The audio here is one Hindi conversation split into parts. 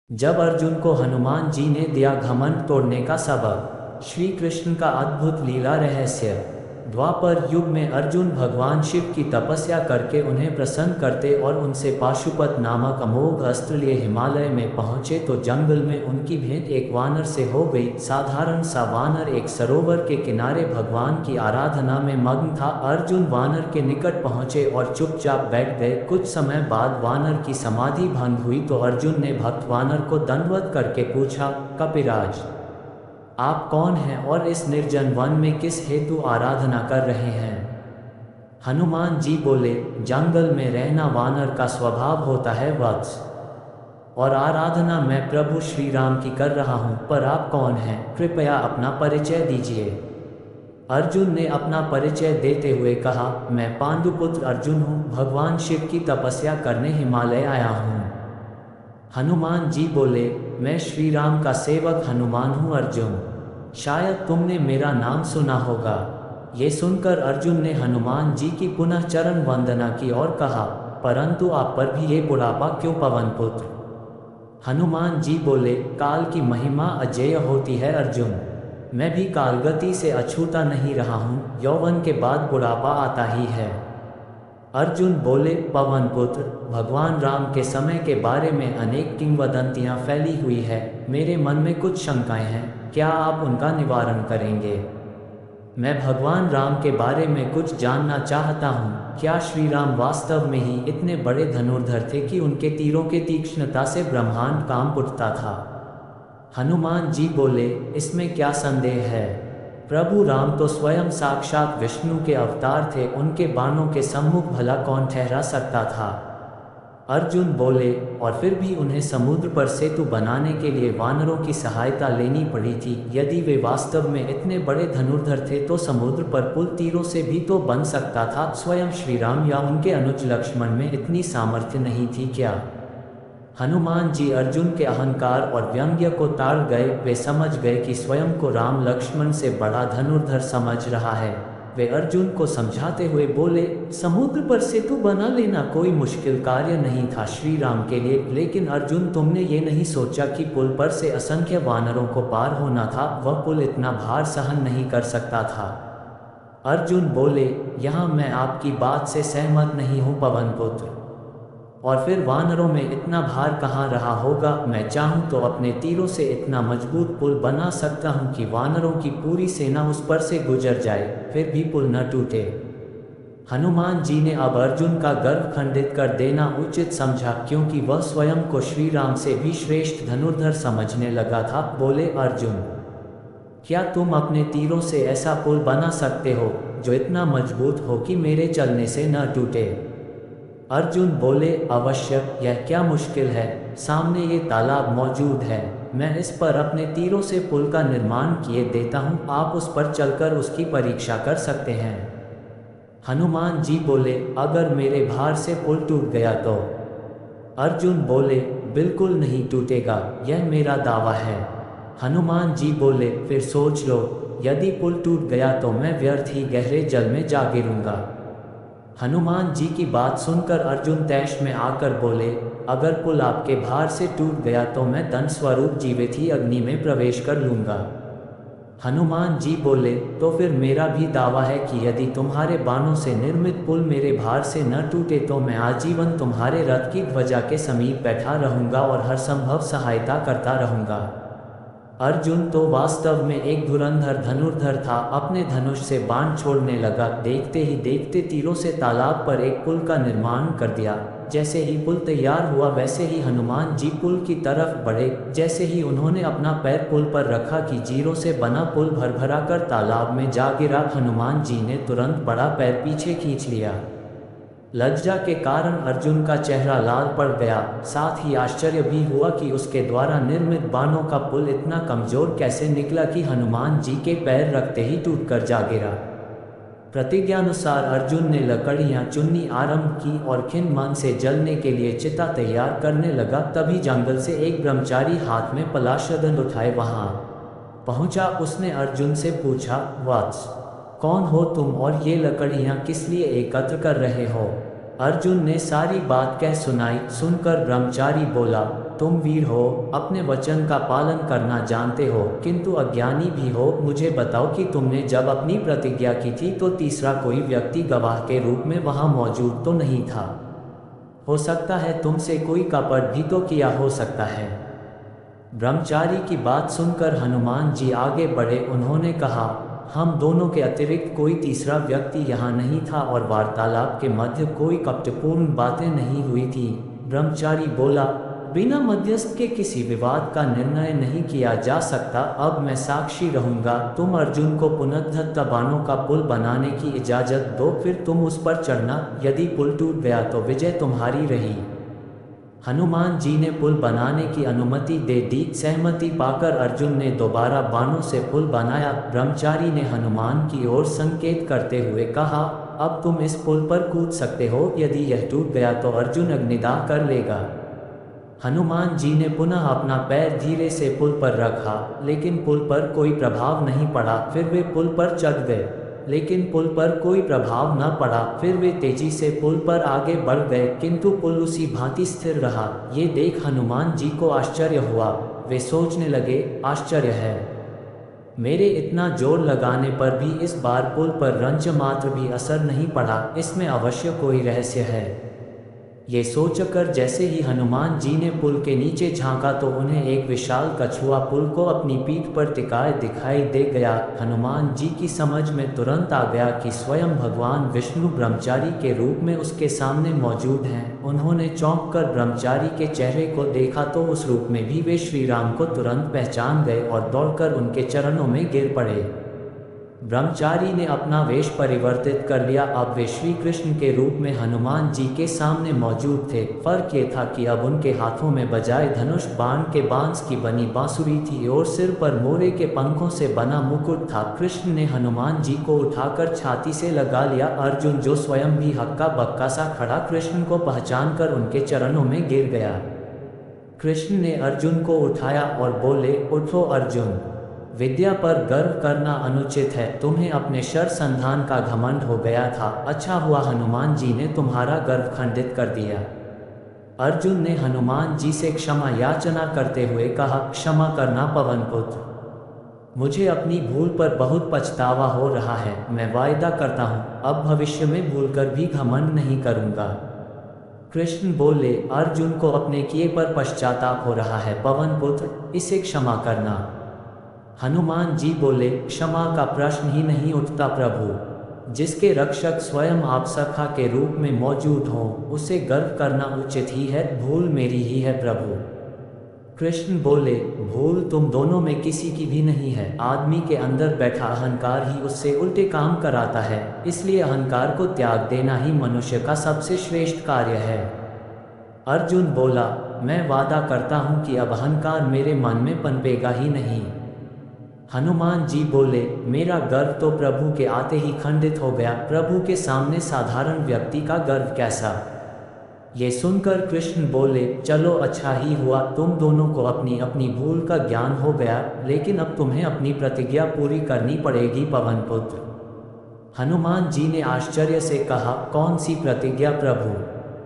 जब अर्जुन को हनुमान जी ने दिया घमंड तोड़ने का सबक। श्री कृष्ण का अद्भुत लीला रहस्य। द्वापर युग में अर्जुन भगवान शिव की तपस्या करके उन्हें प्रसन्न करते और उनसे पाशुपत नामक अमोघ अस्त्र लिए हिमालय में पहुँचे तो जंगल में उनकी भेंट एक वानर से हो गई। साधारण सा वानर एक सरोवर के किनारे भगवान की आराधना में मग्न था। अर्जुन वानर के निकट पहुँचे और चुपचाप बैठ गए। कुछ समय बाद वानर की समाधि भंग हुई तो अर्जुन ने भक्त वानर को दंडवत करके पूछा, कपिराज, आप कौन हैं और इस निर्जन वन में किस हेतु आराधना कर रहे हैं? हनुमान जी बोले, जंगल में रहना वानर का स्वभाव होता है वत्स, और आराधना मैं प्रभु श्री राम की कर रहा हूँ। पर आप कौन हैं? कृपया अपना परिचय दीजिए। अर्जुन ने अपना परिचय देते हुए कहा, मैं पांडुपुत्र अर्जुन हूँ, भगवान शिव की तपस्या करने हिमालय आया हूँ। हनुमान जी बोले, मैं श्री राम का सेवक हनुमान हूँ अर्जुन, शायद तुमने मेरा नाम सुना होगा। ये सुनकर अर्जुन ने हनुमान जी की पुनः चरण वंदना की और कहा, परंतु आप पर भी ये बुढ़ापा क्यों पवन पुत्र? हनुमान जी बोले, काल की महिमा अजेय होती है अर्जुन, मैं भी कालगति से अछूता नहीं रहा हूँ। यौवन के बाद बुढ़ापा आता ही है। अर्जुन बोले, पवन पुत्र, भगवान राम के समय के बारे में अनेक किंवदंतियां फैली हुई है। मेरे मन में कुछ शंकाएं हैं, क्या आप उनका निवारण करेंगे? मैं भगवान राम के बारे में कुछ जानना चाहता हूँ। क्या श्री राम वास्तव में ही इतने बड़े धनुर्धर थे कि उनके तीरों के तीक्ष्णता से ब्रह्मांड कांप उठता था? हनुमान जी बोले, इसमें क्या संदेह है? प्रभु राम तो स्वयं साक्षात विष्णु के अवतार थे, उनके बाणों के सम्मुख भला कौन ठहरा सकता था? अर्जुन बोले, और फिर भी उन्हें समुद्र पर सेतु बनाने के लिए वानरों की सहायता लेनी पड़ी थी। यदि वे वास्तव में इतने बड़े धनुर्धर थे तो समुद्र पर पुल तीरों से भी तो बन सकता था। स्वयं श्री राम या उनके अनुज लक्ष्मण में इतनी सामर्थ्य नहीं थी क्या? हनुमान जी अर्जुन के अहंकार और व्यंग्य को ताड़ गए। वे समझ गए कि स्वयं को राम लक्ष्मण से बड़ा धनुर्धर समझ रहा है। वे अर्जुन को समझाते हुए बोले, समुद्र पर सेतु बना लेना कोई मुश्किल कार्य नहीं था श्री राम के लिए, लेकिन अर्जुन तुमने ये नहीं सोचा कि पुल पर से असंख्य वानरों को पार होना था। वह पुल इतना भार सहन नहीं कर सकता था। अर्जुन बोले, यहाँ मैं आपकी बात से सहमत नहीं हूँ पवन पुत्र, और फिर वानरों में इतना भार कहाँ रहा होगा? मैं चाहूँ तो अपने तीरों से इतना मजबूत पुल बना सकता हूँ कि वानरों की पूरी सेना उस पर से गुजर जाए, फिर भी पुल न टूटे। हनुमान जी ने अब अर्जुन का गर्व खंडित कर देना उचित समझा, क्योंकि वह स्वयं को श्री राम से भी श्रेष्ठ धनुर्धर समझने लगा था। बोले, अर्जुन, क्या तुम अपने तीरों से ऐसा पुल बना सकते हो जो इतना मजबूत हो कि मेरे चलने से न टूटे? अर्जुन बोले, अवश्य, यह क्या मुश्किल है। सामने ये तालाब मौजूद है, मैं इस पर अपने तीरों से पुल का निर्माण किए देता हूँ, आप उस पर चलकर उसकी परीक्षा कर सकते हैं। हनुमान जी बोले, अगर मेरे भार से पुल टूट गया तो? अर्जुन बोले, बिल्कुल नहीं टूटेगा, यह मेरा दावा है। हनुमान जी बोले, फिर सोच लो, यदि पुल टूट गया तो मैं व्यर्थ ही गहरे जल में जा गिरूंगा। हनुमान जी की बात सुनकर अर्जुन तैश में आकर बोले, अगर पुल आपके भार से टूट गया तो मैं दंड स्वरूप जीवित ही अग्नि में प्रवेश कर लूँगा। हनुमान जी बोले, तो फिर मेरा भी दावा है कि यदि तुम्हारे बाणों से निर्मित पुल मेरे भार से न टूटे तो मैं आजीवन तुम्हारे रथ की ध्वजा के समीप बैठा रहूँगा और हर संभव सहायता करता रहूँगा। अर्जुन तो वास्तव में एक धुरंधर धनुर्धर था। अपने धनुष से बाण छोड़ने लगा। देखते ही देखते तीरों से तालाब पर एक पुल का निर्माण कर दिया। जैसे ही पुल तैयार हुआ वैसे ही हनुमान जी पुल की तरफ बढ़े। जैसे ही उन्होंने अपना पैर पुल पर रखा कि जीरों से बना पुल भरभरा कर तालाब में जा गिरा। हनुमान जी ने तुरंत बड़ा पैर पीछे खींच लिया। लज्जा के कारण अर्जुन का चेहरा लाल पड़ गया। साथ ही आश्चर्य भी हुआ कि उसके द्वारा निर्मित बाणों का पुल इतना कमजोर कैसे निकला कि हनुमान जी के पैर रखते ही टूटकर जा गिरा। प्रतिज्ञानुसार अर्जुन ने लकड़ियां चुननी आरंभ की और खिन्न मन से जलने के लिए चिता तैयार करने लगा। तभी जंगल से एक ब्रह्मचारी हाथ में पलाशदंड उठाए वहां पहुंचा। उसने अर्जुन से पूछा, वत्स, कौन हो तुम और ये लकड़ियां किस लिए एकत्र कर रहे हो? अर्जुन ने सारी बात कह सुनाई। सुनकर ब्रह्मचारी बोला, तुम वीर हो, अपने वचन का पालन करना जानते हो, किंतु अज्ञानी भी हो। मुझे बताओ कि तुमने जब अपनी प्रतिज्ञा की थी तो तीसरा कोई व्यक्ति गवाह के रूप में वहां मौजूद तो नहीं था? हो सकता है तुमसे कोई कपट भी तो किया हो सकता है। ब्रह्मचारी की बात सुनकर हनुमान जी आगे बढ़े। उन्होंने कहा, हम दोनों के अतिरिक्त कोई तीसरा व्यक्ति यहाँ नहीं था और वार्तालाप के मध्य कोई कपटपूर्ण बातें नहीं हुई थी। ब्रह्मचारी बोला, बिना मध्यस्थ के किसी विवाद का निर्णय नहीं किया जा सकता। अब मैं साक्षी रहूंगा। तुम अर्जुन को पुनः बाणों का पुल बनाने की इजाजत दो, फिर तुम उस पर चढ़ना। यदि पुल टूट गया तो विजय तुम्हारी रही। हनुमान जी ने पुल बनाने की अनुमति दे दी। सहमति पाकर अर्जुन ने दोबारा बाणों से पुल बनाया। ब्रह्मचारी ने हनुमान की ओर संकेत करते हुए कहा, अब तुम इस पुल पर कूद सकते हो। यदि यह टूट गया तो अर्जुन अग्निदाह कर लेगा। हनुमान जी ने पुनः अपना पैर धीरे से पुल पर रखा, लेकिन पुल पर कोई प्रभाव नहीं पड़ा। फिर वे पुल पर चढ़ गए, लेकिन पुल पर कोई प्रभाव न पड़ा। फिर वे तेजी से पुल पर आगे बढ़ गए, किंतु पुल उसी भांति स्थिर रहा। ये देख हनुमान जी को आश्चर्य हुआ। वे सोचने लगे, आश्चर्य है, मेरे इतना जोर लगाने पर भी इस बार पुल पर रंच मात्र भी असर नहीं पड़ा। इसमें अवश्य कोई रहस्य है। ये सोचकर जैसे ही हनुमान जी ने पुल के नीचे झांका तो उन्हें एक विशाल कछुआ पुल को अपनी पीठ पर टिकाए दिखाई दे गया। हनुमान जी की समझ में तुरंत आ गया कि स्वयं भगवान विष्णु ब्रह्मचारी के रूप में उसके सामने मौजूद हैं। उन्होंने चौंक कर ब्रह्मचारी के चेहरे को देखा तो उस रूप में भी वे श्री राम को तुरंत पहचान गए और दौड़कर उनके चरणों में गिर पड़े। ब्रह्मचारी ने अपना वेश परिवर्तित कर लिया। अब वे श्री कृष्ण के रूप में हनुमान जी के सामने मौजूद थे। फर्क ये था कि अब उनके हाथों में बजाय धनुष बाण के बांस की बनी बांसुरी थी और सिर पर मोरे के पंखों से बना मुकुट था। कृष्ण ने हनुमान जी को उठाकर छाती से लगा लिया। अर्जुन, जो स्वयं भी हक्का बक्का सा खड़ा, कृष्ण को पहचान कर उनके चरणों में गिर गया। कृष्ण ने अर्जुन को उठाया और बोले, उठो अर्जुन, विद्या पर गर्व करना अनुचित है। तुम्हें अपने शर संधान का घमंड हो गया था। अच्छा हुआ हनुमान जी ने तुम्हारा गर्व खंडित कर दिया। अर्जुन ने हनुमान जी से क्षमा याचना करते हुए कहा, क्षमा करना पवन पुत्र, मुझे अपनी भूल पर बहुत पछतावा हो रहा है। मैं वायदा करता हूँ अब भविष्य में भूलकर भी घमंड नहीं करूँगा। कृष्ण बोले, अर्जुन को अपने किए पर पश्चाताप हो रहा है। पवन पुत्र, इसे क्षमा करना। हनुमान जी बोले, क्षमा का प्रश्न ही नहीं उठता प्रभु। जिसके रक्षक स्वयं आप सखा के रूप में मौजूद हों, उसे गर्व करना उचित ही है। भूल मेरी ही है प्रभु। कृष्ण बोले, भूल तुम दोनों में किसी की भी नहीं है। आदमी के अंदर बैठा अहंकार ही उससे उल्टे काम कराता है। इसलिए अहंकार को त्याग देना ही मनुष्य का सबसे श्रेष्ठ कार्य है। अर्जुन बोला, मैं वादा करता हूँ कि अब अहंकार मेरे मन में पनपेगा ही नहीं। हनुमान जी बोले, मेरा गर्व तो प्रभु के आते ही खंडित हो गया। प्रभु के सामने साधारण व्यक्ति का गर्व कैसा? ये सुनकर कृष्ण बोले, चलो अच्छा ही हुआ, तुम दोनों को अपनी अपनी भूल का ज्ञान हो गया। लेकिन अब तुम्हें अपनी प्रतिज्ञा पूरी करनी पड़ेगी पवन पुत्र। हनुमान जी ने आश्चर्य से कहा, कौन सी प्रतिज्ञा प्रभु?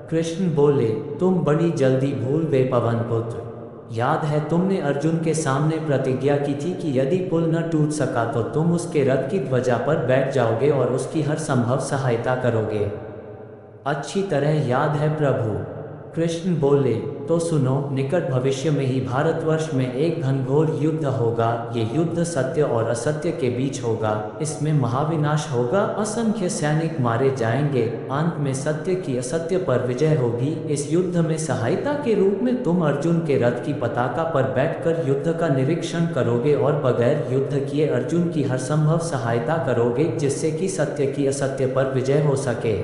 कृष्ण बोले, तुम बड़ी जल्दी भूल गए पवन पुत्र। याद है तुमने अर्जुन के सामने प्रतिज्ञा की थी कि यदि पुल न टूट सका तो तुम उसके रथ की ध्वजा पर बैठ जाओगे और उसकी हर संभव सहायता करोगे। अच्छी तरह याद है प्रभु। कृष्ण बोले, तो सुनो, निकट भविष्य में ही भारतवर्ष में एक घनघोर युद्ध होगा। ये युद्ध सत्य और असत्य के बीच होगा। इसमें महाविनाश होगा, असंख्य सैनिक मारे जाएंगे। अंत में सत्य की असत्य पर विजय होगी। इस युद्ध में सहायता के रूप में तुम अर्जुन के रथ की पताका पर बैठकर युद्ध का निरीक्षण करोगे और बगैर युद्ध किए अर्जुन की हर संभव सहायता करोगे, जिससे कि सत्य की असत्य पर विजय हो सके।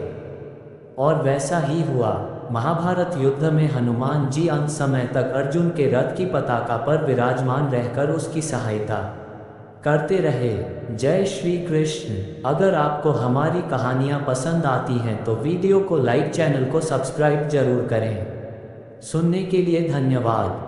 और वैसा ही हुआ। महाभारत युद्ध में हनुमान जी अंत समय तक अर्जुन के रथ की पताका पर विराजमान रहकर उसकी सहायता करते रहे। जय श्री कृष्ण। अगर आपको हमारी कहानियाँ पसंद आती हैं तो वीडियो को लाइक, चैनल को सब्सक्राइब जरूर करें। सुनने के लिए धन्यवाद।